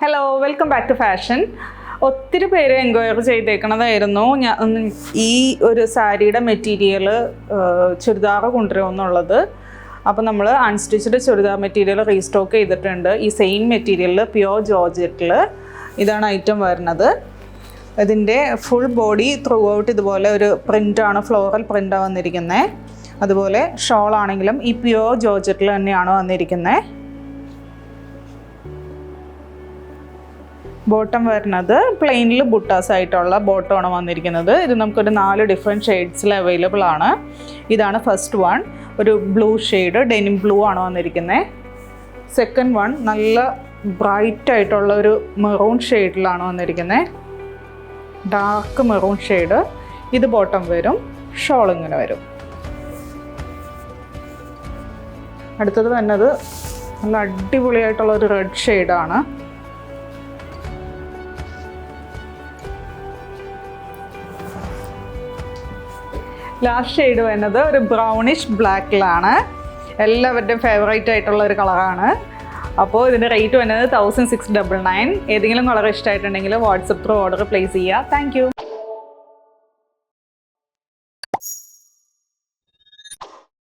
Hello, welcome back to fashion. ഒത്തിരി പേര് enquiry ചെയ്തേക്കണതായിരുന്നു ഈ ഒരു സാരിയുടെ മെറ്റീരിയൽ ചുരിദാർ കൊണ്ടുവരുമെന്നുള്ളത്. അപ്പോൾ നമ്മൾ അൺസ്റ്റിച്ച്ഡ് ചുരിദാർ മെറ്റീരിയൽ റീസ്റ്റോക്ക് ചെയ്തിട്ടുണ്ട്. ഈ സെയിം മെറ്റീരിയലിൽ പ്യുവർ ജോർജറ്റിൽ ഇതാണ് ഐറ്റം വരുന്നത്. ഇതിൻ്റെ ഫുൾ ബോഡി ത്രൂ ഔട്ട് ഇതുപോലെ ഒരു പ്രിൻ്റാണ്, ഫ്ലോറൽ പ്രിൻ്റാണ് വന്നിരിക്കുന്നത്. അതുപോലെ ഷോൾ ആണെങ്കിലും ഈ പ്യുവർ ജോർജറ്റിൽ തന്നെയാണ് വന്നിരിക്കുന്നത്. ബോട്ടം വരുന്നത് പ്ലെയിനിൽ ബുട്ടാസ് ആയിട്ടുള്ള ബോട്ടമാണ് വന്നിരിക്കുന്നത്. ഇത് നമുക്കൊരു 4 ഡിഫറെൻറ്റ് ഷെയ്ഡ്സിൽ അവൈലബിൾ ആണ്. ഇതാണ് ഫസ്റ്റ് വൺ, ഒരു ബ്ലൂ ഷെയ്ഡ്, ഡെനിം ബ്ലൂ ആണ് വന്നിരിക്കുന്നത്. സെക്കൻഡ് വൺ നല്ല ബ്രൈറ്റ് ആയിട്ടുള്ള ഒരു മെറൂൺ ഷെയ്ഡിലാണ് വന്നിരിക്കുന്നത്, ഡാർക്ക് മെറൂൺ ഷെയ്ഡ്. ഇത് ബോട്ടം വരും, ഷോൾ ഇങ്ങനെ വരും. അടുത്തത് വന്നത് നല്ല അടിപൊളിയായിട്ടുള്ള ഒരു റെഡ് ഷെയ്ഡാണ്. ലാസ്റ്റ് ഷെയ്ഡ് വരുന്നത് ഒരു ബ്രൗണിഷ് ബ്ലാക്കിലാണ്. എല്ലാവരുടെയും ഫേവറേറ്റ് ആയിട്ടുള്ള ഒരു കളറാണ്. അപ്പോൾ ഇതിൻ്റെ റേറ്റ് വരുന്നത് 1699. ഏതെങ്കിലും കളർ ഇഷ്ടമായിട്ടുണ്ടെങ്കിൽ വാട്സപ്പ് ത്രൂ ഓർഡർ പ്ലേസ് ചെയ്യുക. താങ്ക്